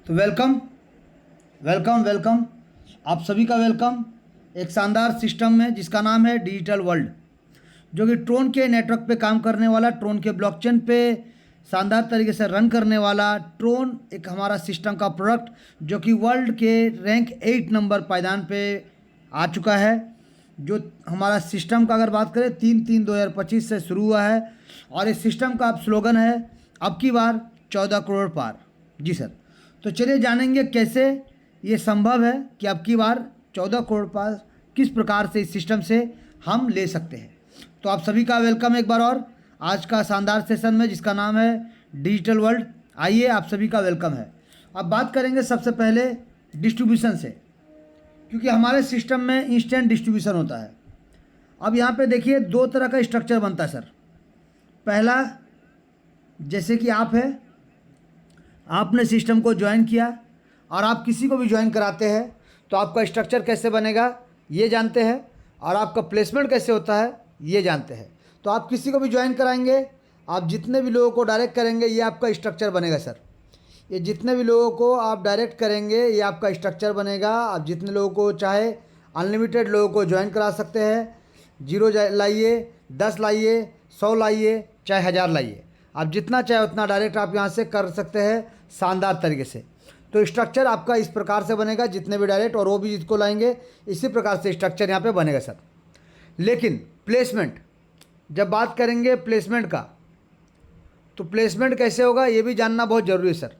तो welcome welcome welcome आप सभी का वेलकम एक शानदार सिस्टम में जिसका नाम है डिजिटल वर्ल्ड, जो कि ट्रोन के नेटवर्क पे काम करने वाला, ट्रोन के ब्लॉकचेन पे शानदार तरीके से रन करने वाला ट्रोन एक हमारा सिस्टम का प्रोडक्ट, जो कि वर्ल्ड के रैंक 8 नंबर पायदान पे आ चुका है। जो हमारा सिस्टम का अगर बात करें 3/3/2025 से शुरू हुआ है, और इस सिस्टम का अब स्लोगन है अब की बार 14 करोड़ पार। जी सर। तो चलिए जानेंगे कैसे ये संभव है कि अब की बार 14 करोड़ पार किस प्रकार से इस सिस्टम से हम ले सकते हैं। तो आप सभी का वेलकम एक बार और आज का शानदार सेशन में जिसका नाम है डिजिटल वर्ल्ड। आइए, आप सभी का वेलकम है। अब बात करेंगे सबसे पहले डिस्ट्रीब्यूशन से, क्योंकि हमारे सिस्टम में इंस्टेंट डिस्ट्रीब्यूशन होता है। अब यहाँ पे देखिए दो तरह का स्ट्रक्चर बनता है सर। पहला, जैसे कि आप है, आपने सिस्टम को ज्वाइन किया और आप किसी को भी ज्वाइन कराते हैं तो आपका स्ट्रक्चर कैसे बनेगा ये जानते हैं, और आपका प्लेसमेंट कैसे होता है ये जानते हैं। तो आप किसी को भी ज्वाइन कराएंगे, आप जितने भी लोगों को डायरेक्ट करेंगे ये आपका स्ट्रक्चर बनेगा सर। ये जितने भी लोगों को आप डायरेक्ट करेंगे ये आपका स्ट्रक्चर बनेगा। आप जितने लोगों को चाहे अनलिमिटेड लोगों को ज्वाइन करा सकते हैं। 0 लाइए, 10 लाइए, 100 लाइए, चाहे 1000 लाइए, आप जितना चाहे उतना डायरेक्ट आप यहाँ से कर सकते हैं शानदार तरीके से। तो स्ट्रक्चर आपका इस प्रकार से बनेगा, जितने भी डायरेक्ट और वो भी जिसको लाएंगे इसी प्रकार से स्ट्रक्चर यहाँ पे बनेगा सर। लेकिन प्लेसमेंट, जब बात करेंगे प्लेसमेंट का, तो प्लेसमेंट कैसे होगा ये भी जानना बहुत ज़रूरी है सर।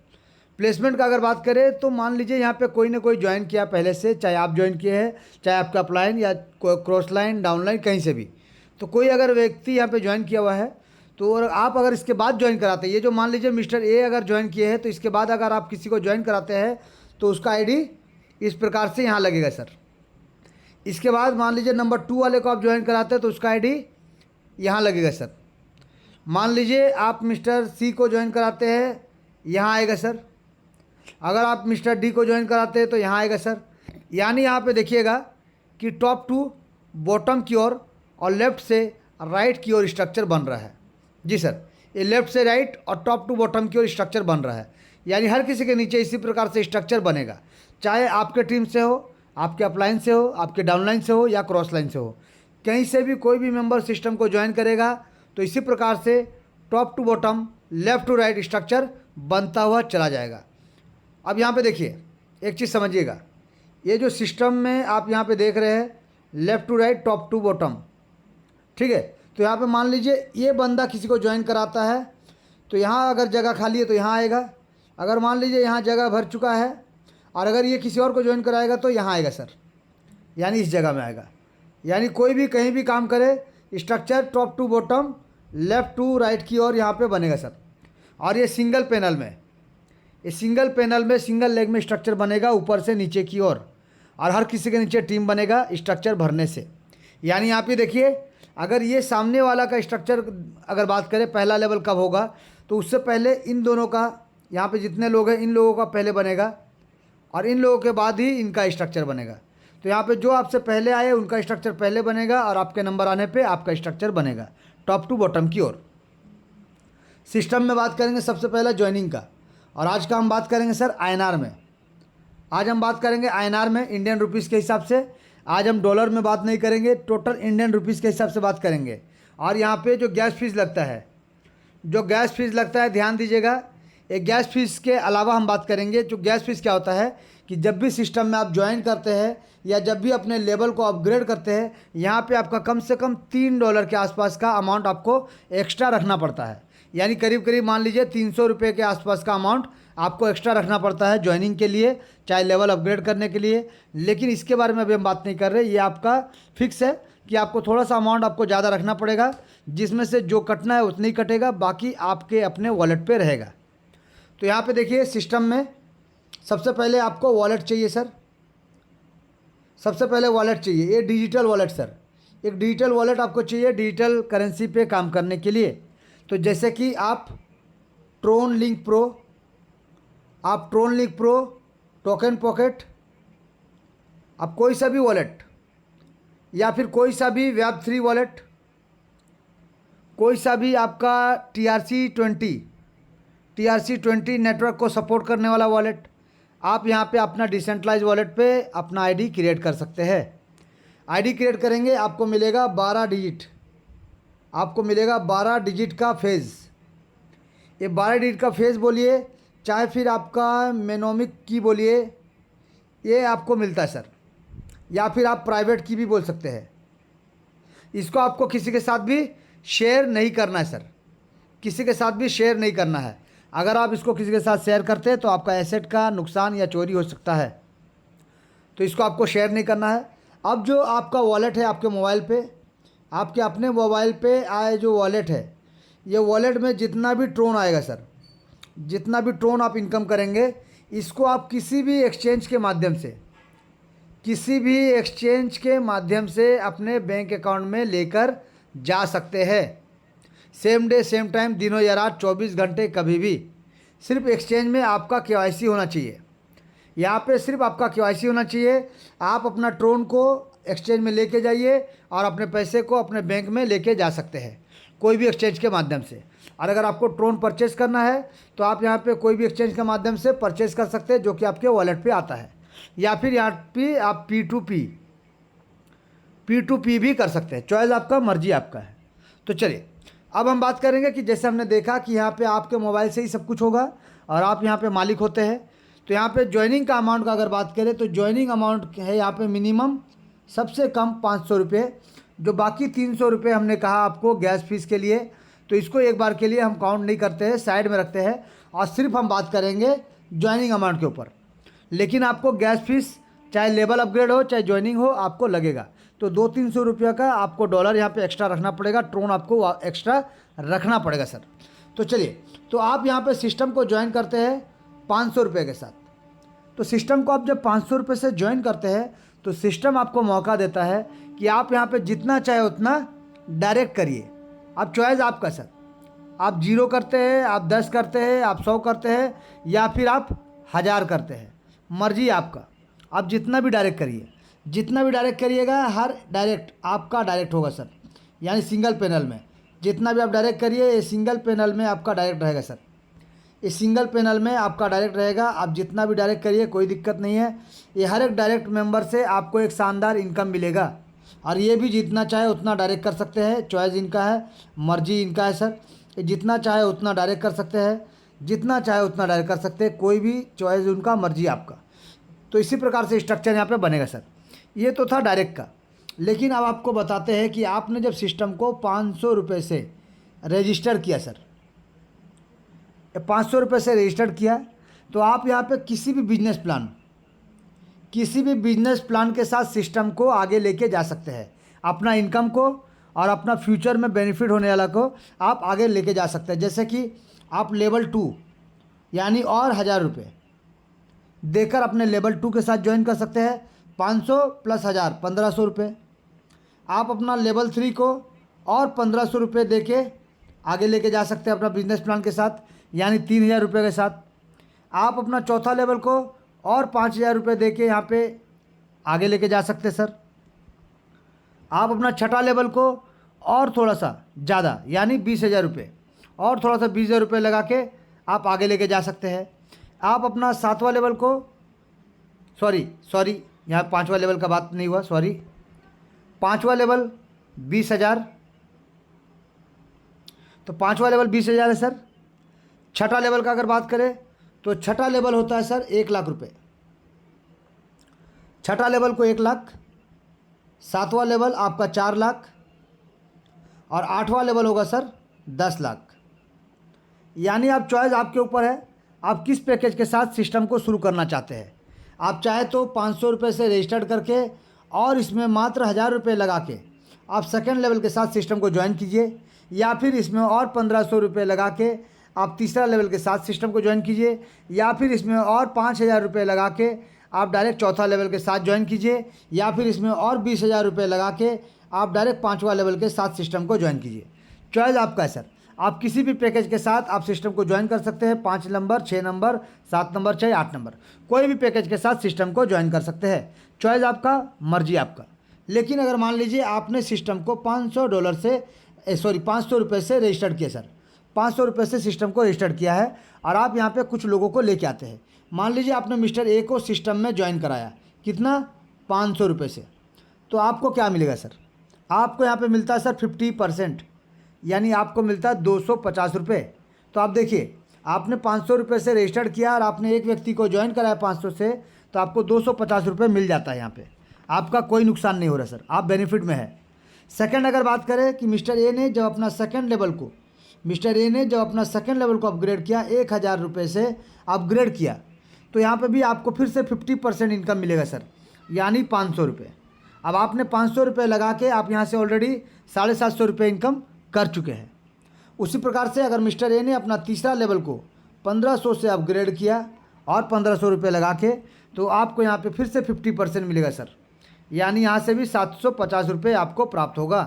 प्लेसमेंट का अगर बात करें तो मान लीजिए यहाँ पे कोई ना कोई ज्वाइन किया पहले से, चाहे आप ज्वाइन किए हैं, चाहे आपका अपलाइन या क्रॉस लाइन डाउनलाइन कहीं से भी, तो कोई अगर व्यक्ति यहाँ पे ज्वाइन किया हुआ है तो और आप अगर इसके बाद ज्वाइन कराते हैं, ये जो मान लीजिए मिस्टर ए अगर ज्वाइन किए हैं तो इसके बाद अगर आप किसी को ज्वाइन कराते हैं तो उसका आईडी इस प्रकार से यहाँ लगेगा सर। इसके बाद मान लीजिए नंबर 2 वाले को आप ज्वाइन कराते हैं तो उसका आईडी यहाँ लगेगा सर। मान लीजिए आप मिस्टर सी को ज्वाइन कराते हैं, यहाँ आएगा सर। अगर आप मिस्टर डी को ज्वाइन कराते हैं तो यहाँ आएगा सर। यानी यहाँ पे देखिएगा कि टॉप टू बॉटम की ओर और लेफ़्ट से राइट की ओर स्ट्रक्चर बन रहा है। जी सर, ये लेफ़्ट से राइट और टॉप टू बॉटम की ओर स्ट्रक्चर बन रहा है। यानी हर किसी के नीचे इसी प्रकार से स्ट्रक्चर बनेगा, चाहे आपके टीम से हो, आपके अपलाइन से हो, आपके डाउनलाइन से हो या क्रॉस लाइन से हो, कहीं से भी कोई भी मेंबर सिस्टम को ज्वाइन करेगा तो इसी प्रकार से top to bottom, left to right structure बनता हुआ चला जाएगा। अब यहाँ पे देखिए, एक चीज़ समझिएगा, ये जो सिस्टम में आप यहाँ पे देख रहे हैं left to right, top to bottom, ठीक है। तो यहाँ पे मान लीजिए ये बंदा किसी को ज्वाइन कराता है तो यहाँ अगर जगह खाली है तो यहाँ आएगा। अगर मान लीजिए यहाँ जगह भर चुका है और अगर ये किसी और को ज्वाइन कराएगा तो यहाँ आएगा सर, यानी इस जगह में आएगा। यानी कोई भी कहीं भी काम करे structure top to bottom, left to right की ओर यहाँ पे बनेगा सर। और ये सिंगल पैनल में, ये सिंगल पैनल में सिंगल लेग में स्ट्रक्चर बनेगा ऊपर से नीचे की ओर, और हर किसी के नीचे टीम बनेगा स्ट्रक्चर भरने से। यानी यहाँ पे देखिए, अगर ये सामने वाला का स्ट्रक्चर अगर बात करें पहला लेवल कब होगा तो उससे पहले इन दोनों का, यहाँ पे जितने लोग हैं इन लोगों का पहले बनेगा और इन लोगों के बाद ही इनका स्ट्रक्चर बनेगा। तो यहाँ पे जो आपसे पहले आए उनका स्ट्रक्चर पहले बनेगा और आपके नंबर आने पे आपका स्ट्रक्चर बनेगा टॉप टू बॉटम की ओर। सिस्टम में बात करेंगे सबसे पहले ज्वाइनिंग का, और आज का हम बात करेंगे सर आईएनआर में। आज हम बात करेंगे आईएनआर में, इंडियन रुपीज़ के हिसाब से। आज हम डॉलर में बात नहीं करेंगे, टोटल इंडियन रुपीज़ के हिसाब से बात करेंगे। और यहाँ पे जो गैस फीस लगता है, जो गैस फीस लगता है ध्यान दीजिएगा, एक गैस फीस के अलावा हम बात करेंगे। जो गैस फीस क्या होता है कि जब भी सिस्टम में आप ज्वाइन करते हैं या जब भी अपने लेवल को अपग्रेड करते हैं, यहाँ पे आपका कम से कम $3 के आसपास का अमाउंट आपको एक्स्ट्रा रखना पड़ता है। यानी करीब करीब मान लीजिए 300 रुपये के आसपास का अमाउंट आपको एक्स्ट्रा रखना पड़ता है ज्वाइनिंग के लिए, चाहे लेवल अपग्रेड करने के लिए। लेकिन इसके बारे में अभी हम बात नहीं कर रहे, ये आपका फिक्स है कि आपको थोड़ा सा अमाउंट आपको ज़्यादा रखना पड़ेगा, जिसमें से जो कटना है उतना ही कटेगा, बाकी आपके अपने वॉलेट पे रहेगा। तो यहाँ पे देखिए सिस्टम में सबसे पहले आपको वॉलेट चाहिए सर। सबसे पहले वॉलेट चाहिए, ये डिजिटल वॉलेट सर। एक डिजिटल वॉलेट आपको चाहिए डिजिटल करेंसी पे काम करने के लिए। तो जैसे कि आप Tron link pro, token pocket, आप कोई सा भी वॉलेट या फिर कोई सा भी वेब3 वॉलेट, कोई सा भी आपका TRC20 नेटवर्क को सपोर्ट करने वाला वॉलेट, आप यहाँ पे अपना डिसेंट्रलाइज वॉलेट पे अपना आईडी क्रिएट कर सकते हैं। आईडी क्रिएट करेंगे, आपको मिलेगा 12 डिजिट, आपको मिलेगा 12 डिजिट का फेज़। ये 12 डिजिट का फेज़ बोलिए, चाहे फिर आपका मेनोमिक की बोलिए, ये आपको मिलता है सर, या फिर आप प्राइवेट की भी बोल सकते हैं। इसको आपको किसी के साथ भी शेयर नहीं करना है सर, किसी के साथ भी शेयर नहीं करना है। अगर आप इसको किसी के साथ शेयर करते हैं तो आपका एसेट का नुकसान या चोरी हो सकता है, तो इसको आपको शेयर नहीं करना है। अब जो आपका वॉलेट है आपके मोबाइल पे, आपके अपने मोबाइल पे आए जो वॉलेट है, ये वॉलेट में जितना भी ट्रोन आएगा सर, जितना भी ट्रोन आप इनकम करेंगे, इसको आप किसी भी एक्सचेंज के माध्यम से, किसी भी एक्सचेंज के माध्यम से अपने बैंक अकाउंट में लेकर जा सकते हैं। सेम डे सेम टाइम, दिनों या रात, 24 घंटे, कभी भी। सिर्फ एक्सचेंज में आपका केवाईसी होना चाहिए, यहाँ पे सिर्फ आपका केवाईसी होना चाहिए। आप अपना ट्रोन को एक्सचेंज में लेके जाइए और अपने पैसे को अपने बैंक में लेके जा सकते हैं कोई भी एक्सचेंज के माध्यम से। और अगर आपको ट्रोन परचेज़ करना है तो आप यहाँ पे कोई भी एक्सचेंज के माध्यम से परचेज़ कर सकते हैं जो कि आपके वॉलेट पे आता है, या फिर यहाँ पे आप P2P भी कर सकते हैं। चॉइस आपका, मर्जी आपका है। तो चलिए अब हम बात करेंगे कि जैसे हमने देखा कि यहाँ पे आपके मोबाइल से ही सब कुछ होगा और आप यहाँ पे मालिक होते हैं। तो यहाँ पे ज्वाइनिंग का अमाउंट का अगर बात करें तो ज्वाइनिंग अमाउंट है यहाँ पे मिनिमम सबसे कम 500 रुपये, जो बाकी 300 रुपये हमने कहा आपको गैस फीस के लिए, तो इसको एक बार के लिए हम काउंट नहीं करते हैं, साइड में रखते हैं और सिर्फ हम बात करेंगे ज्वाइनिंग अमाउंट के ऊपर। लेकिन आपको गैस फीस चाहे लेवल अपग्रेड हो चाहे ज्वाइनिंग हो आपको लगेगा, तो 200-300 रुपये का आपको डॉलर यहाँ पे एक्स्ट्रा रखना पड़ेगा, ट्रोन आपको एक्स्ट्रा रखना पड़ेगा सर। तो चलिए, तो आप यहाँ पे सिस्टम को ज्वाइन करते हैं 500 रुपये के साथ। तो सिस्टम को आप जब 500 रुपये से ज्वाइन करते हैं तो सिस्टम आपको मौका देता है कि आप यहाँ पे जितना चाहे उतना डायरेक्ट करिए। अब चॉइस आपका सर, आप 0 करते हैं, आप 10 करते हैं, आप 100 करते हैं, या फिर आप 1000 करते हैं, मर्जी आपका। आप जितना भी डायरेक्ट करिए, जितना भी डायरेक्ट करिएगा हर डायरेक्ट आपका डायरेक्ट होगा सर, यानी सिंगल पैनल में जितना भी आप डायरेक्ट करिए ये सिंगल पैनल में आपका डायरेक्ट रहेगा सर, इस सिंगल पैनल में आपका डायरेक्ट रहेगा। आप जितना भी डायरेक्ट करिए कोई दिक्कत नहीं है। ये हर एक डायरेक्ट मेंबर से आपको एक शानदार इनकम मिलेगा, और ये भी जितना चाहे उतना डायरेक्ट कर सकते हैं। चॉइस इनका है, मर्जी इनका है सर, ये जितना चाहे उतना डायरेक्ट कर सकते हैं, जितना चाहे उतना डायरेक्ट कर सकते हैं, कोई भी चॉइस उनका, मर्जी आपका। तो इसी प्रकार से स्ट्रक्चर यहाँ पे बनेगा सर। ये तो था डायरेक्ट का, लेकिन अब आपको बताते हैं कि आपने जब सिस्टम को 500 रुपये से रजिस्टर किया सर, 500 रुपये से रजिस्टर किया, तो आप यहाँ पे किसी भी बिजनेस प्लान के साथ सिस्टम को आगे लेके जा सकते हैं। अपना इनकम को और अपना फ्यूचर में बेनिफिट होने वाला को आप आगे लेके जा सकते हैं। जैसे कि आप लेवल 2 यानी और 1000 रुपये देकर अपने लेवल 2 के साथ ज्वाइन कर सकते हैं। 500 + 1000 1500 रुपये। आप अपना लेवल 3 को और 1500 रुपये दे के आगे लेके जा सकते हैं अपना बिजनेस प्लान के साथ, यानी 3000 रुपये के साथ। आप अपना चौथा लेवल को और 5000 रुपये दे के यहाँ पे आगे लेके जा सकते हैं सर। आप अपना छठा लेवल को और थोड़ा सा ज़्यादा यानी 20,000 रुपये और थोड़ा सा 20,000 रुपये लगा के आप आगे लेके जा सकते हैं। आप अपना सातवां लेवल को सॉरी यहाँ पाँचवा लेवल का बात नहीं हुआ, सॉरी, पाँचवा लेवल 20,000, तो पाँचवा लेवल 20,000 है सर। छठा लेवल का अगर बात करें तो छठा लेवल होता है सर 1 लाख रुपये, छठा लेवल को 1 लाख, सातवां लेवल आपका 4 लाख और आठवां लेवल होगा सर 10 लाख। यानी आप चॉइस आपके ऊपर है, आप किस पैकेज के साथ सिस्टम को शुरू करना चाहते हैं। आप चाहे तो 500 रुपये से रजिस्टर्ड करके और इसमें मात्र 1000 रुपये लगा के आप सेकेंड लेवल के साथ सिस्टम को ज्वाइन कीजिए, या फिर इसमें और 1500 रुपये लगा के आप तीसरा लेवल के साथ सिस्टम को ज्वाइन कीजिए, या फिर इसमें और 5000 रुपये लगा के आप डायरेक्ट चौथा लेवल के साथ ज्वाइन कीजिए, या फिर इसमें और 20,000 रुपये लगा के आप डायरेक्ट पाँचवा लेवल के साथ सिस्टम को ज्वाइन कीजिए। चॉइस आपका है सर, आप किसी भी पैकेज के साथ आप सिस्टम को ज्वाइन कर सकते हैं। 5 नंबर, 6 नंबर, 7 नंबर, चाहे 8 नंबर, कोई भी पैकेज के साथ सिस्टम को ज्वाइन कर सकते हैं। चॉइस आपका, मर्जी आपका। लेकिन अगर मान लीजिए आपने सिस्टम को $500 से 500 रुपये से रजिस्टर्ड किया सर, 500 रुपये से सिस्टम को रजिस्टर किया है और आप यहाँ पे कुछ लोगों को लेके आते हैं। मान लीजिए आपने मिस्टर ए को सिस्टम में ज्वाइन कराया, कितना, 500 रुपये से, तो आपको क्या मिलेगा सर? आपको यहाँ पे मिलता है सर 50%, यानी आपको मिलता है 250 रुपये। तो आप देखिए, आपने 500 रुपये से रजिस्टर्ड किया और आपने एक व्यक्ति को ज्वाइन कराया 500 से, तो आपको 250 रुपये मिल जाता है। यहाँ पे आपका कोई नुकसान नहीं हो रहा सर, आप बेनिफिट में है। सेकंड अगर बात करें कि मिस्टर ए ने जब अपना सेकंड लेवल को अपग्रेड किया, 1000 रुपये से अपग्रेड किया, तो यहाँ पे भी आपको फिर से 50% इनकम मिलेगा सर, यानी 500 रुपये। अब आपने 500 रुपये लगा के आप यहाँ से ऑलरेडी 750 रुपये इनकम कर चुके हैं। उसी प्रकार से अगर मिस्टर ए ने अपना तीसरा लेवल को 1500 से अपग्रेड किया और 1500 रुपये लगा के, तो आपको यहाँ पे फिर से 50% मिलेगा सर, यानी यहाँ से भी 750 रुपये आपको प्राप्त होगा।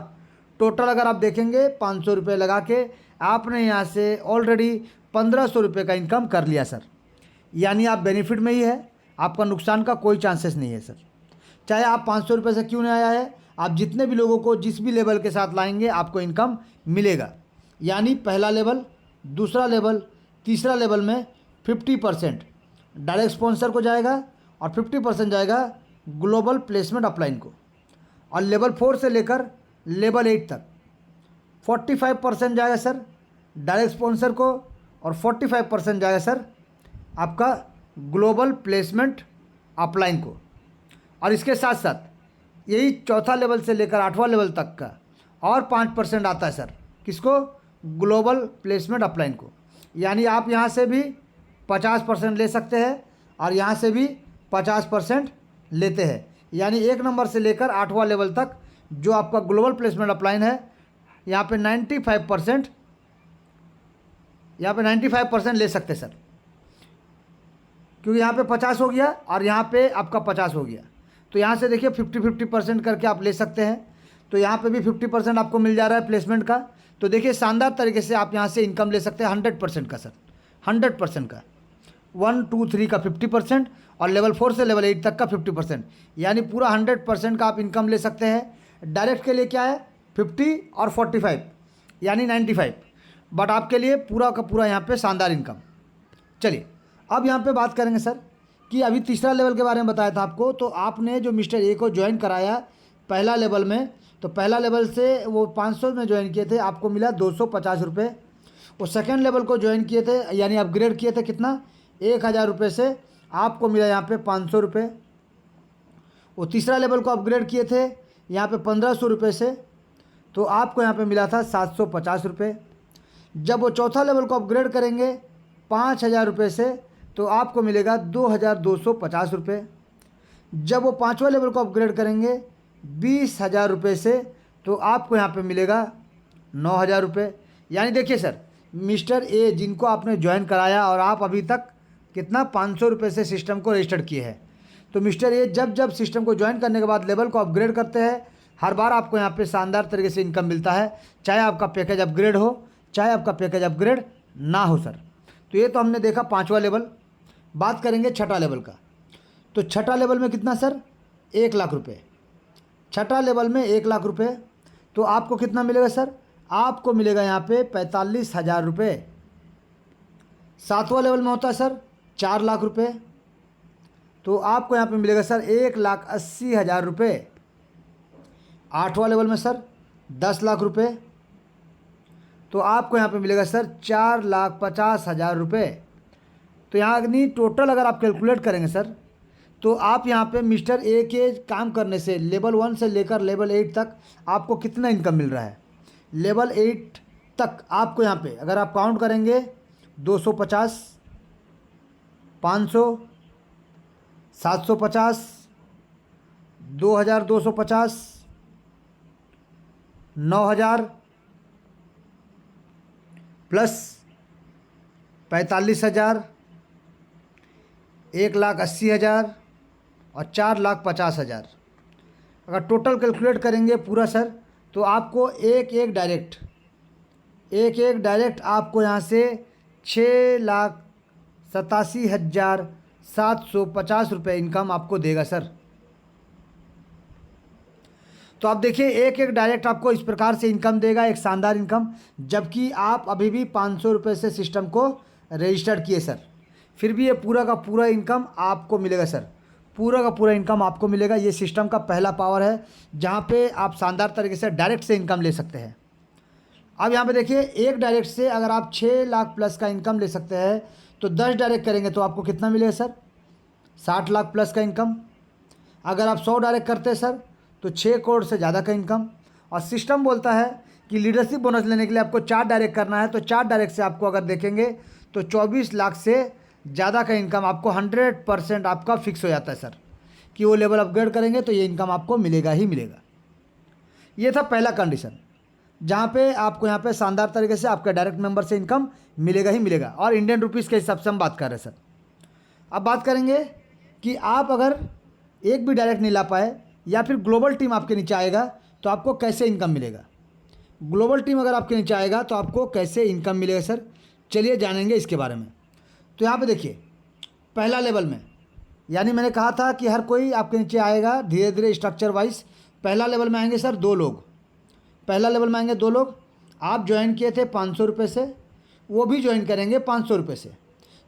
टोटल अगर आप देखेंगे 500 रुपये लगा के आपने यहाँ से ऑलरेडी 1500 रुपये का इनकम कर लिया सर, यानी आप बेनिफिट में ही है, आपका नुकसान का कोई चांसेस नहीं है सर। चाहे आप 500 रुपये से क्यों नहीं आया है, आप जितने भी लोगों को जिस भी लेवल के साथ लाएंगे आपको इनकम मिलेगा। यानी पहला लेवल, दूसरा लेवल, तीसरा लेवल में 50% डायरेक्ट स्पॉन्सर को जाएगा और 50% जाएगा ग्लोबल प्लेसमेंट अपलाइन को, और लेवल 4 से लेकर लेवल 8 तक 45% जाएगा सर डायरेक्ट स्पॉन्सर को और 45% जाएगा सर आपका ग्लोबल प्लेसमेंट अपलाइन को। और इसके साथ साथ यही चौथा लेवल से लेकर 8वां लेवल तक का और 5% आता है सर, किसको? ग्लोबल प्लेसमेंट अपलाइन को। यानी आप यहाँ से भी 50% ले सकते हैं और यहाँ से भी 50% लेते हैं, यानी 1 नंबर से लेकर 8वां लेवल तक जो आपका ग्लोबल प्लेसमेंट अपलाइन है, यहाँ पे 95% ले सकते सर, क्योंकि यहाँ पे 50 हो गया और यहाँ पे आपका 50 हो गया, तो यहाँ से देखिए 50% करके आप ले सकते हैं। तो यहाँ पे भी 50% आपको मिल जा रहा है प्लेसमेंट का। तो देखिए शानदार तरीके से आप यहाँ से इनकम ले सकते हैं 100% का सर, 100% का, 1 2 3 का 50% और लेवल 4 से लेवल 8 तक का 50%, यानी पूरा 100% का आप इनकम ले सकते हैं। डायरेक्ट के लिए क्या है 50 और 45 यानी 95, बट आपके लिए पूरा का पूरा यहाँ पे शानदार इनकम। चलिए अब यहाँ पे बात करेंगे सर कि अभी तीसरा लेवल के बारे में बताया था आपको। तो आपने जो मिस्टर ए को ज्वाइन कराया पहला लेवल में, तो पहला लेवल से वो 500 में ज्वाइन किए थे, आपको मिला 250 रुपये। वो सेकेंड लेवल को ज्वाइन किए थे यानी अपग्रेड किए थे, कितना, 1000 रुपये से, आपको मिला यहाँ पे 500 रुपये। वो तीसरा लेवल को अपग्रेड किए थे यहाँ पे 1500 रुपये से, तो आपको यहाँ पे मिला था 750 रुपये। जब वो चौथा लेवल को अपग्रेड करेंगे 5000 रुपये से, तो आपको मिलेगा 2250 रुपये। जब वो 5वां लेवल को अपग्रेड करेंगे 20,000 रुपये से, तो आपको यहाँ पे मिलेगा 9000 रुपये। यानी देखिए सर, मिस्टर ए जिनको आपने ज्वाइन कराया और आप अभी तक कितना 500 रुपये से सिस्टम को रजिस्टर्ड किए हैं, तो मिस्टर ए जब सिस्टम को ज्वाइन करने के बाद लेवल को अपग्रेड करते हैं, हर बार आपको यहाँ पे शानदार तरीके से इनकम मिलता है, चाहे आपका पैकेज अपग्रेड हो चाहे आपका पैकेज अपग्रेड ना हो सर। तो ये तो हमने देखा 5वां लेवल। बात करेंगे छठा लेवल का। तो छठा लेवल में कितना सर, 1 लाख रुपये। छठा लेवल में 1 लाख रुपये, तो आपको कितना मिलेगा सर? आपको मिलेगा यहाँ पे 45,000 रुपये। 7वां लेवल में होता है सर 4 लाख रुपये, तो आपको यहाँ पे मिलेगा सर 1,80,000 रुपये। 8वां लेवल में सर 10 लाख रुपये, तो आपको यहाँ पे मिलेगा सर 4,50,000 रुपये। तो यहाँ नहीं, टोटल अगर आप कैलकुलेट करेंगे सर, तो आप यहाँ पे मिस्टर ए के काम करने से लेवल 1 से लेकर लेवल 8 तक आपको कितना इनकम मिल रहा है। लेवल 8 तक आपको यहाँ पे अगर आप काउंट करेंगे 250, 500, 750, 2250, 9000 प्लस 45,000, 1,80,000 और 4,50,000, अगर टोटल कैलकुलेट करेंगे पूरा सर, तो आपको एक एक डायरेक्ट आपको यहाँ से 6,87,750 रुपये इनकम आपको देगा सर। तो आप देखिए एक एक डायरेक्ट आपको इस प्रकार से इनकम देगा, एक शानदार इनकम, जबकि आप अभी भी 500 रुपये से सिस्टम को रजिस्टर्ड किए सर, फिर भी ये पूरा का पूरा इनकम आपको मिलेगा सर, पूरा का पूरा इनकम आपको मिलेगा। ये सिस्टम का पहला पावर है जहाँ पे आप शानदार तरीके से डायरेक्ट से इनकम ले सकते हैं। अब यहाँ पे देखिए एक डायरेक्ट से अगर आप 6 लाख प्लस का इनकम ले सकते हैं तो 10 डायरेक्ट करेंगे तो आपको कितना मिलेगा सर, 60 लाख प्लस का इनकम। अगर आप 100 डायरेक्ट करते हैं सर तो 6 करोड़ से ज़्यादा का इनकम। और सिस्टम बोलता है कि लीडरशिप बोनस लेने के लिए आपको 4 डायरेक्ट करना है, तो 4 डायरेक्ट से आपको अगर देखेंगे तो 24 लाख से ज़्यादा का इनकम आपको 100% आपका फिक्स हो जाता है सर, कि वो लेवल अपग्रेड करेंगे तो ये इनकम आपको मिलेगा ही मिलेगा। ये था पहला कंडीशन जहाँ पे आपको यहाँ पे शानदार तरीके से आपके डायरेक्ट मेंबर से इनकम मिलेगा ही मिलेगा, और इंडियन रुपीज़ के हिसाब से हम बात कर रहे हैं सर। अब बात करेंगे कि आप अगर एक भी डायरेक्ट नहीं ला पाए या फिर ग्लोबल टीम आपके नीचे आएगा तो आपको कैसे इनकम मिलेगा। ग्लोबल टीम अगर आपके नीचे आएगा तो आपको कैसे इनकम मिलेगा सर, चलिए जानेंगे इसके बारे में। तो यहाँ पे देखिए पहला लेवल में, यानी मैंने कहा था कि हर कोई आपके नीचे आएगा धीरे धीरे स्ट्रक्चर वाइज। पहला लेवल में आएंगे सर 2 लोग, पहला लेवल में आएंगे 2 लोग। आप ज्वाइन किए थे 500 रुपये से, वो भी ज्वाइन करेंगे 500 रुपये से।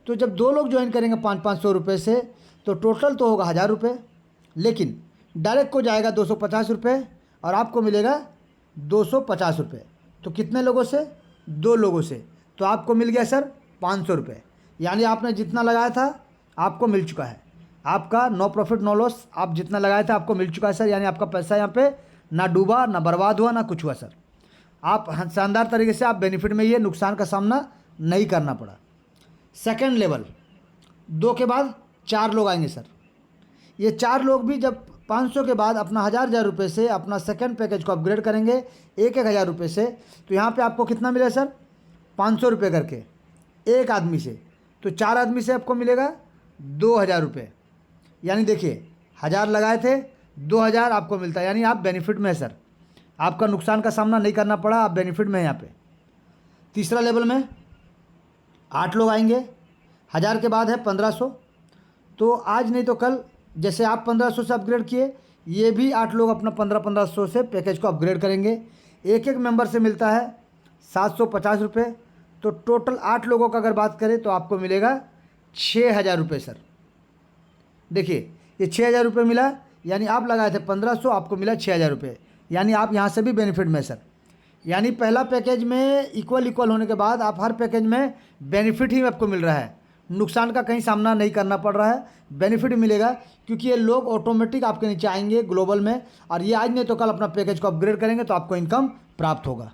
तो जब 2 लोग ज्वाइन करेंगे 500 रुपये से तो टोटल तो होगा 1000 रुपये, लेकिन डायरेक्ट को जाएगा 250 रुपये और आपको मिलेगा 250 रुपये। तो कितने लोगों से, 2 लोगों से, तो आपको मिल गया सर 500 रुपये। यानी आपने जितना लगाया था आपको मिल चुका है, आपका नो प्रॉफिट नो लॉस, आप जितना लगाए थे आपको मिल चुका है सर। यानी आपका पैसा यहाँ पे ना डूबा ना बर्बाद हुआ ना कुछ हुआ सर। आप शानदार तरीके से आप बेनिफिट में, ये नुकसान का सामना नहीं करना पड़ा। सेकंड लेवल 2 के बाद 4 लोग आएंगे सर। ये 4 लोग भी जब 500 के बाद अपना 1000 रुपये से अपना सेकंड पैकेज को अपग्रेड करेंगे 1,000 रुपये से, तो यहाँ पे आपको कितना मिलेगा सर, 500 रुपये करके एक आदमी से। तो 4 आदमी से आपको मिलेगा 2000 रुपये। यानी देखिए 1000 लगाए थे 2000 आपको मिलता है, यानी आप बेनिफिट में है सर, आपका नुकसान का सामना नहीं करना पड़ा, आप बेनिफिट में हैं यहाँ पे। तीसरा लेवल में 8 लोग आएंगे, 1000 के बाद है 1500। तो आज नहीं तो कल जैसे आप 1500 से अपग्रेड किए, ये भी 8 लोग अपना 1500 से पैकेज को अपग्रेड करेंगे। एक एक मेंबर से मिलता है 750 रुपये। तो टोटल 8 लोगों का अगर बात करें तो आपको मिलेगा 6000 रुपये सर। देखिए ये 6000 रुपये मिला, यानी आप लगाए थे 1500, आपको मिला 6000 रुपये। यानी आप यहाँ से भी बेनिफिट में सर। यानी पहला पैकेज में इक्वल होने के बाद आप हर पैकेज में बेनिफिट ही आपको मिल रहा है, नुकसान का कहीं सामना नहीं करना पड़ रहा है, बेनिफिट मिलेगा। क्योंकि ये लोग ऑटोमेटिक आपके नीचे आएंगे ग्लोबल में, और ये आज नहीं तो कल अपना पैकेज को अपग्रेड करेंगे तो आपको इनकम प्राप्त होगा।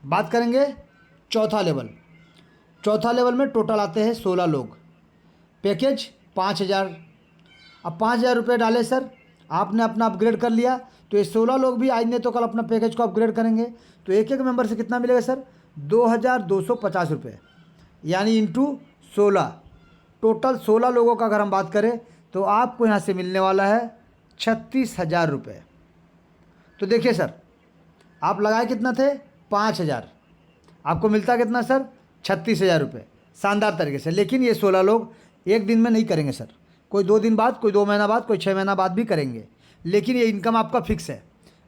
बात करेंगे चौथा लेवल। चौथा लेवल में टोटल आते हैं 16 लोग, पैकेज 5000। अब 5000 रुपये डाले सर, आपने अपना अपग्रेड कर लिया, तो ये 16 लोग भी आज नहीं तो कल अपना पैकेज को अपग्रेड करेंगे। तो एक एक मेंबर से कितना मिलेगा सर, 2250 रुपये, यानी इंटू 16। टोटल 16 लोगों का अगर हम बात करें तो आपको यहाँ से मिलने वाला है 36,000 रुपये। तो देखिए सर, आप लगाए कितना थे 5000, आपको मिलता कितना सर, 36,000 रुपये, शानदार तरीके से। लेकिन ये 16 लोग एक दिन में नहीं करेंगे सर, कोई 2 दिन बाद, कोई 2 महीना बाद, कोई 6 महीना बाद भी करेंगे। लेकिन ये इनकम आपका फिक्स है,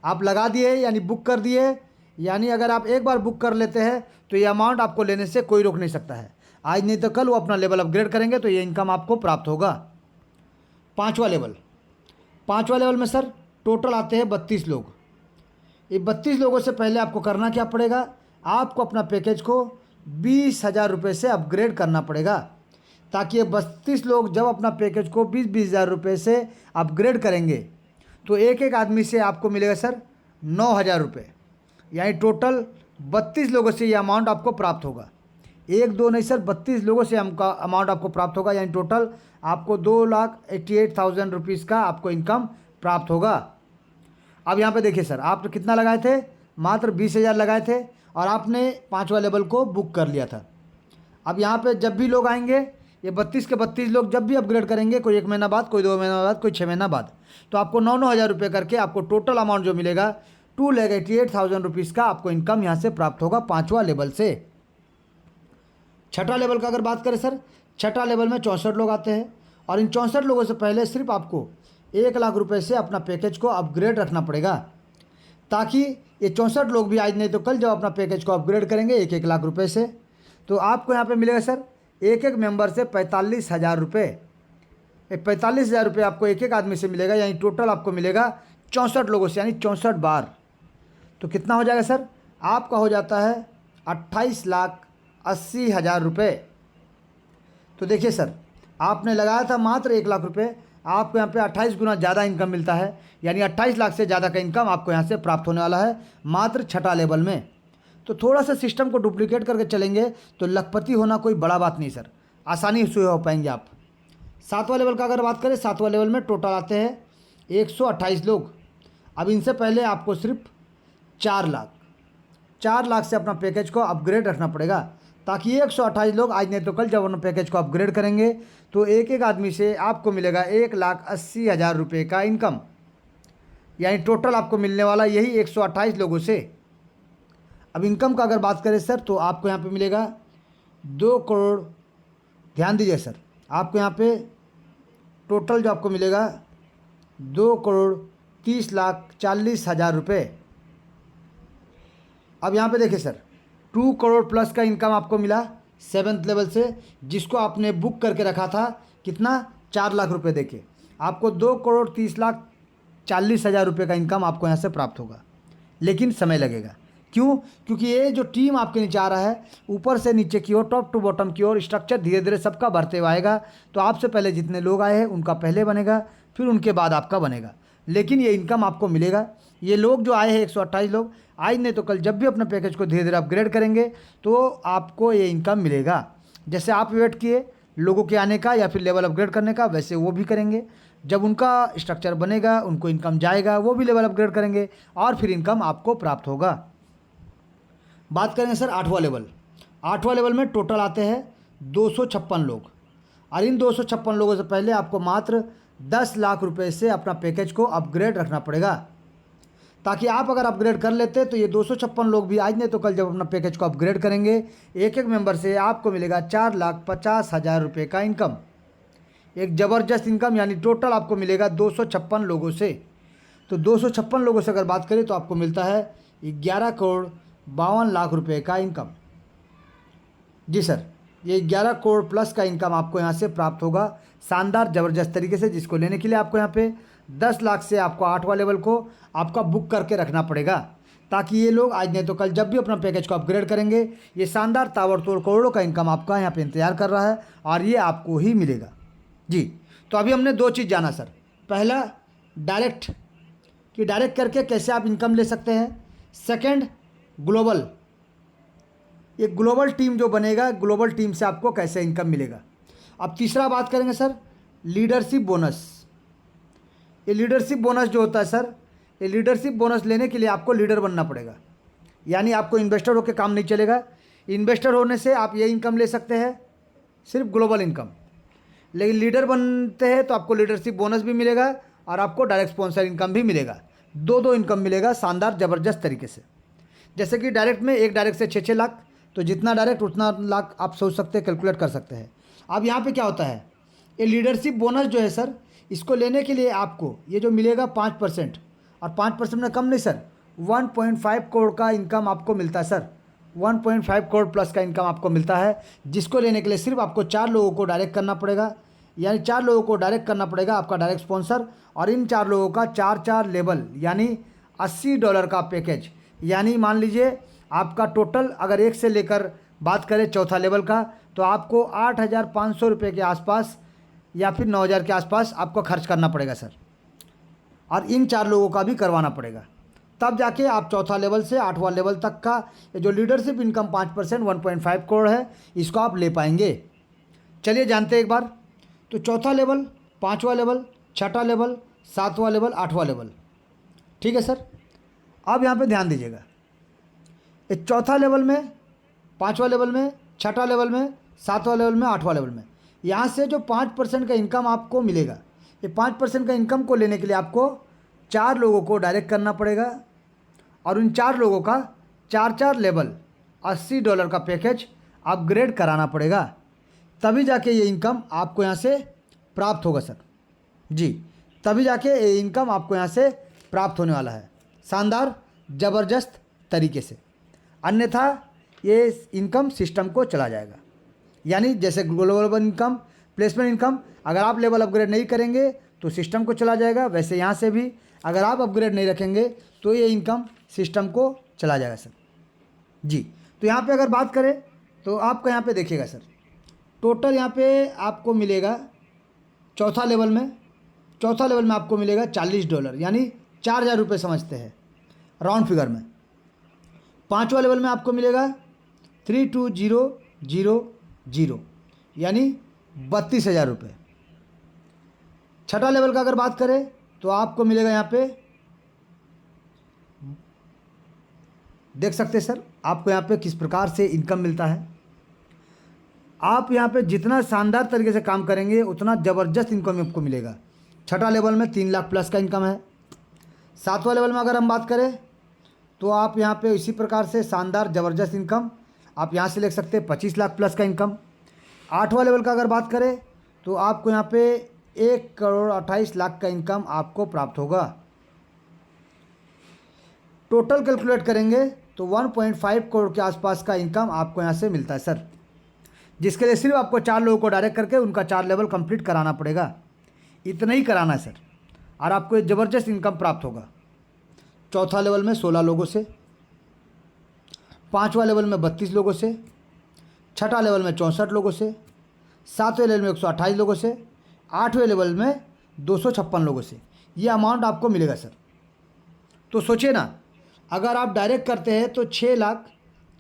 आप लगा दिए यानी बुक कर दिए, यानी अगर आप एक बार बुक कर लेते हैं तो ये अमाउंट आपको लेने से कोई रोक नहीं सकता है। आज नहीं तो कल वो अपना लेवल अपग्रेड करेंगे तो ये इनकम आपको प्राप्त होगा। पाँचवा लेवल में सर टोटल आते हैं 32 लोग। ये 32 लोगों से पहले आपको करना क्या पड़ेगा, आपको अपना पैकेज को 20,000 रुपये से अपग्रेड करना पड़ेगा, ताकि ये 32 लोग जब अपना पैकेज को 20,000 रुपये से अपग्रेड करेंगे तो एक एक आदमी से आपको मिलेगा सर 9,000 रुपये। यानी टोटल 32 लोगों से ये अमाउंट आपको प्राप्त होगा, 1-2 नहीं सर, 32 लोगों से हमका अमाउंट आपको प्राप्त होगा। यानी टोटल आपको 2,88,000 रुपीज़ का आपको इनकम प्राप्त होगा। अब यहाँ पे देखिए सर, आप कितना लगाए थे, मात्र 20,000 लगाए थे और आपने 5वां लेवल को बुक कर लिया था। अब यहाँ पे जब भी लोग आएंगे, ये 32 के 32 लोग जब भी अपग्रेड करेंगे, कोई 1 महीना बाद, कोई 2 महीना बाद, कोई 6 महीना बाद, तो आपको 9,000 रुपये करके आपको टोटल अमाउंट जो मिलेगा 2,88,000 रुपीज़ का आपको इनकम यहाँ से प्राप्त होगा 5वां लेवल से। छठा लेवल का अगर बात करें सर, छठा लेवल में 64 लोग आते हैं और इन 64 लोगों से पहले सिर्फ आपको 1 लाख रुपए से अपना पैकेज को अपग्रेड रखना पड़ेगा। ताकि ये 64 लोग भी आज नहीं तो कल जब अपना पैकेज को अपग्रेड करेंगे 1-1 लाख रुपए से, तो आपको यहाँ पे मिलेगा सर एक एक मेंबर से 45,000 रुपये। 45,000 रुपये आपको एक एक आदमी से मिलेगा, यानी टोटल आपको मिलेगा 64 लोगों से, यानी 64 बार। तो कितना हो जाएगा सर? आपका हो जाता है 28,80,000 रुपये। तो देखिए सर, आपने लगाया था मात्र 1 लाख रुपये, आपको यहाँ पे 28 गुना ज़्यादा इनकम मिलता है, यानी 28 लाख से ज़्यादा का इनकम आपको यहाँ से प्राप्त होने वाला है मात्र छठा लेवल में। तो थोड़ा सा सिस्टम को डुप्लीकेट करके चलेंगे तो लखपति होना कोई बड़ा बात नहीं सर, आसानी से हो पाएंगे आप। 7वां लेवल का अगर बात करें, 7वां लेवल में टोटल आते हैं 128 लोग। अब इनसे पहले आपको सिर्फ 4 लाख से अपना पैकेज को अपग्रेड रखना पड़ेगा, ताकि 128 लोग आज नहीं तो कल जब अपना पैकेज को अपग्रेड करेंगे तो एक एक आदमी से आपको मिलेगा 1,80,000 रुपये का इनकम, यानी टोटल आपको मिलने वाला यही 128 लोगों से। अब इनकम का अगर बात करें सर, तो आपको यहाँ पे मिलेगा 2 करोड़, ध्यान दीजिए सर, आपको यहाँ पे टोटल जो आपको मिलेगा 2,30,40,000 रुपये। अब यहाँ पे देखिए सर, 2 करोड़ प्लस का इनकम आपको मिला 7th लेवल से, जिसको आपने बुक करके रखा था कितना, 4 लाख रुपये देके। आपको 2,30,40,000 रुपये का इनकम आपको यहाँ से प्राप्त होगा, लेकिन समय लगेगा। क्यों? क्योंकि ये जो टीम आपके नीचे आ रहा है, ऊपर से नीचे की ओर, टॉप टू बॉटम की ओर, स्ट्रक्चर धीरे धीरे सबका बढ़ते हुए आएगा। तो आपसे पहले जितने लोग आए हैं उनका पहले बनेगा, फिर उनके बाद आपका बनेगा, लेकिन ये इनकम आपको मिलेगा। ये लोग जो आए हैं 128 लोग, आज नहीं तो कल जब भी अपने पैकेज को धीरे धीरे अपग्रेड करेंगे तो आपको ये इनकम मिलेगा। जैसे आप वेट किए लोगों के आने का या फिर लेवल अपग्रेड करने का, वैसे वो भी करेंगे। जब उनका स्ट्रक्चर बनेगा, उनको इनकम जाएगा, वो भी लेवल अपग्रेड करेंगे और फिर इनकम आपको प्राप्त होगा। बात करेंगे सर 8वां लेवल। 8वां लेवल में टोटल आते हैं 256 लोग, और इन 256 लोगों से पहले आपको मात्र 10 लाख रुपए से अपना पैकेज को अपग्रेड रखना पड़ेगा, ताकि आप अगर अपग्रेड कर लेते तो ये 256 लोग भी आज नहीं तो कल जब अपना पैकेज को अपग्रेड करेंगे, एक एक मेंबर से आपको मिलेगा 4,50,000 रुपये का इनकम। एक ज़बरदस्त इनकम, यानी टोटल आपको मिलेगा 256 लोगों से। तो 256 लोगों से अगर बात करें तो आपको मिलता है 11 करोड़ 52 लाख रुपये का इनकम। जी सर, ये 11 करोड़ प्लस का इनकम आपको यहाँ से प्राप्त होगा शानदार ज़बरदस्त तरीके से, जिसको लेने के लिए आपको यहाँ पे 10 लाख से आपको 8वां लेवल को आपका बुक करके रखना पड़ेगा, ताकि ये लोग आज नहीं तो कल जब भी अपना पैकेज को अपग्रेड करेंगे, ये शानदार ताबड़तोड़ करोड़ों का इनकम आपका यहाँ पे इंतजार कर रहा है और ये आपको ही मिलेगा। जी, तो अभी हमने 2 चीज़ जाना सर। पहला डायरेक्ट, कि डायरेक्ट करके कैसे आप इनकम ले सकते हैं। सेकेंड ग्लोबल, ये ग्लोबल टीम जो बनेगा, ग्लोबल टीम से आपको कैसे इनकम मिलेगा। अब तीसरा बात करेंगे सर लीडरशिप बोनस। ये लीडरशिप बोनस जो होता है सर, ये लीडरशिप बोनस लेने के लिए आपको लीडर बनना पड़ेगा, यानी आपको इन्वेस्टर होकर काम नहीं चलेगा। इन्वेस्टर होने से आप ये इनकम ले सकते हैं सिर्फ ग्लोबल इनकम, लेकिन लीडर बनते हैं तो आपको लीडरशिप बोनस भी मिलेगा और आपको डायरेक्ट स्पॉन्सर इनकम भी मिलेगा। दो इनकम मिलेगा शानदार ज़बरदस्त तरीके से। जैसे कि डायरेक्ट में, एक डायरेक्ट से 6-6 लाख, तो जितना डायरेक्ट उतना लाख आप सोच सकते हैं, कैलकुलेट कर सकते हैं। अब यहाँ पे क्या होता है, ये लीडरशिप बोनस जो है सर, इसको लेने के लिए आपको ये जो मिलेगा 5%, और 5% में कम नहीं सर, 1.5 करोड़ का इनकम आपको मिलता है सर। 1.5 करोड़ प्लस का इनकम आपको मिलता है, जिसको लेने के लिए सिर्फ आपको 4 लोगों को डायरेक्ट करना पड़ेगा, यानी 4 लोगों को डायरेक्ट करना पड़ेगा आपका डायरेक्ट स्पॉन्सर, और इन 4 लोगों का 4-4 लेवल, यानी $80 का पैकेज। यानी मान लीजिए आपका टोटल अगर 1 से लेकर बात करें चौथा लेवल का, तो आपको 8,500 रुपये के आसपास या फिर 9,000 के आसपास आपको खर्च करना पड़ेगा सर, और इन 4 लोगों का भी करवाना पड़ेगा, तब जाके आप चौथा लेवल से 8वां लेवल तक का ये जो लीडरशिप इनकम 5% 1.5 करोड़ है, इसको आप ले पाएंगे। चलिए जानते हैं एक बार। तो चौथा लेवल, 5वां लेवल, छठा लेवल, 7वां लेवल, 8वां लेवल, ठीक है सर। अब यहाँ पे ध्यान दीजिएगा, इस चौथा लेवल में, 5वां लेवल में, छठा लेवल में, 7वां लेवल में, 8वां लेवल में, यहाँ से जो 5% का इनकम आपको मिलेगा, ये 5% का इनकम को लेने के लिए आपको 4 लोगों को डायरेक्ट करना पड़ेगा, और उन 4 लोगों का 4-4 लेवल $80 का पैकेज अपग्रेड कराना पड़ेगा, तभी जाके ये इनकम आपको यहाँ से प्राप्त होगा सर। जी, तभी जाके ये इनकम आपको यहाँ से प्राप्त होने वाला है। शानदार ज़बरदस्त तरीके से, अन्यथा ये इनकम सिस्टम को चला जाएगा। यानी जैसे ग्लोबल इनकम, प्लेसमेंट इनकम, अगर आप लेवल अपग्रेड नहीं करेंगे तो सिस्टम को चला जाएगा, वैसे यहाँ से भी अगर आप अपग्रेड नहीं रखेंगे तो ये इनकम सिस्टम को चला जाएगा सर जी। तो यहाँ पे अगर बात करें तो आपको यहाँ पे देखिएगा सर, टोटल यहाँ पे आपको मिलेगा चौथा लेवल में आपको मिलेगा $40, यानी 4,000 रुपये समझते हैं राउंड फिगर में। पाँचवा लेवल में आपको मिलेगा 32,000, यानी 32,000 रुपये। छठा लेवल का अगर बात करें तो आपको मिलेगा यहाँ पे, देख सकते हैं सर आपको यहाँ पे किस प्रकार से इनकम मिलता है। आप यहाँ पे जितना शानदार तरीके से काम करेंगे उतना ज़बरदस्त इनकम आपको मिलेगा। छठा लेवल में 3 लाख प्लस का इनकम है। सातवां लेवल में अगर हम बात करें तो आप यहाँ पे इसी प्रकार से शानदार ज़बरदस्त इनकम आप यहाँ से ले सकते हैं, 25 लाख प्लस का इनकम। आठवां लेवल का अगर बात करें तो आपको यहाँ पे 1,28,00,000 का इनकम आपको प्राप्त होगा। टोटल कैलकुलेट करेंगे तो 1.5 करोड़ के आसपास का इनकम आपको यहाँ से मिलता है सर, जिसके लिए सिर्फ आपको 4 लोगों को डायरेक्ट करके उनका 4 लेवल कंप्लीट कराना पड़ेगा। इतना ही कराना है सर और आपको एक ज़बरदस्त इनकम प्राप्त होगा। चौथा लेवल में 16 लोगों से, पाँचवा लेवल में 32 लोगों से, छठा लेवल में 64 लोगों से, सातवें लेवल में 128 लोगों से, आठवें लेवल में 256 लोगों से ये अमाउंट आपको मिलेगा सर। तो सोचिए ना, अगर आप डायरेक्ट करते हैं तो 6 लाख,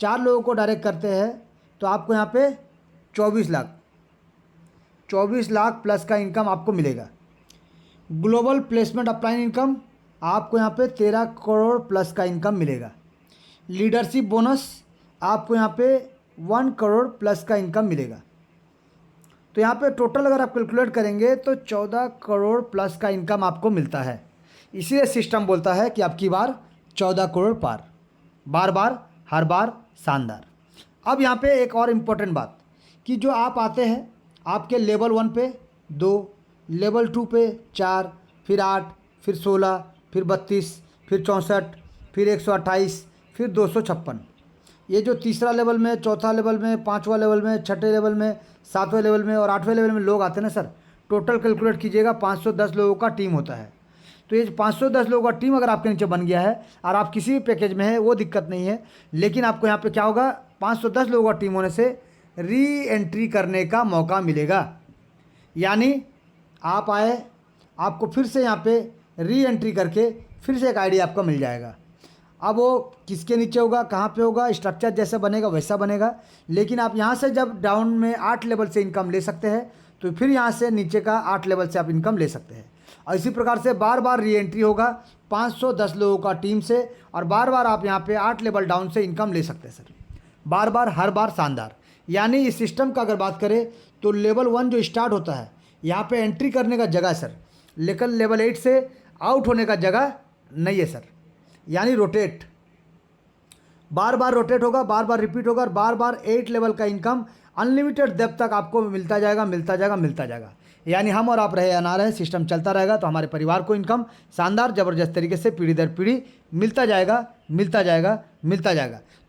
4 लोगों को डायरेक्ट करते हैं तो आपको यहाँ पे 24 लाख प्लस का इनकम आपको मिलेगा। ग्लोबल प्लेसमेंट अपलाइन इनकम आपको यहाँ पे 13 करोड़ प्लस का इनकम मिलेगा। लीडरशिप बोनस आपको यहाँ पे 1 करोड़ प्लस का इनकम मिलेगा। तो यहाँ पे टोटल अगर आप कैलकुलेट करेंगे तो 14 करोड़ प्लस का इनकम आपको मिलता है। इसीलिए सिस्टम बोलता है कि आपकी बार 14 करोड़ पार, बार बार हर बार शानदार। अब यहाँ पे एक और इम्पोर्टेंट बात कि जो आप आते हैं आपके लेवल 1 पे 2, लेवल 2 पे 4, फिर 8, फिर 16, फिर 32, फिर 64, फिर 128, फिर 256। ये जो तीसरा लेवल में, चौथा लेवल में, पाँचवा लेवल में, छठे लेवल में, सातवें लेवल में और आठवें लेवल में लोग आते हैं ना सर, टोटल कैलकुलेट कीजिएगा 510 लोगों का टीम होता है। तो ये 510 लोगों का टीम अगर आपके नीचे बन गया है और आप किसी भी पैकेज में है वो दिक्कत नहीं है, लेकिन आपको यहाँ पे क्या होगा, 510 लोगों का टीम होने से री एंट्री करने का मौका मिलेगा। यानी आप आए, आपको फिर से यहाँ पे री एंट्री करके फिर से एक आईडी आपका मिल जाएगा। अब वो किसके नीचे होगा, कहाँ पे होगा, स्ट्रक्चर जैसा बनेगा वैसा बनेगा, लेकिन आप यहाँ से जब डाउन में 8 लेवल से इनकम ले सकते हैं तो फिर यहाँ से नीचे का 8 लेवल से आप इनकम ले सकते हैं। और इसी प्रकार से बार बार री एंट्री होगा 510 लोगों का टीम से और बार बार आप यहाँ पे 8 लेवल डाउन से इनकम ले सकते हैं सर, बार बार हर बार शानदार। यानी इस सिस्टम का अगर बात करें तो लेवल 1 जो स्टार्ट होता है यहाँ पे एंट्री करने का जगह है सर, लेकिन लेवल 8 से आउट होने का जगह नहीं है सर। यानी रोटेट, बार बार रोटेट होगा, बार बार रिपीट होगा और बार बार 8 लेवल का इनकम अनलिमिटेड डेप्थ तक आपको मिलता जाएगा। यानी हम और आप रहे या ना रहे, सिस्टम चलता रहेगा तो हमारे परिवार को इनकम शानदार ज़बरदस्त तरीके से पीढ़ी दर पीढ़ी मिलता जाएगा।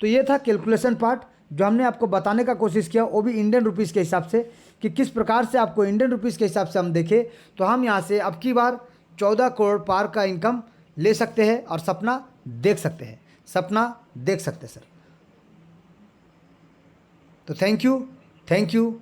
तो ये था कैलकुलेशन पार्ट जो हमने आपको बताने का कोशिश किया, वो भी इंडियन रुपीज़ के हिसाब से कि किस प्रकार से आपको इंडियन रुपीज़ के हिसाब से हम देखें तो हम यहाँ से अब की बार 14 करोड़ पार का इनकम ले सकते हैं और सपना देख सकते हैं सर। तो थैंक यू।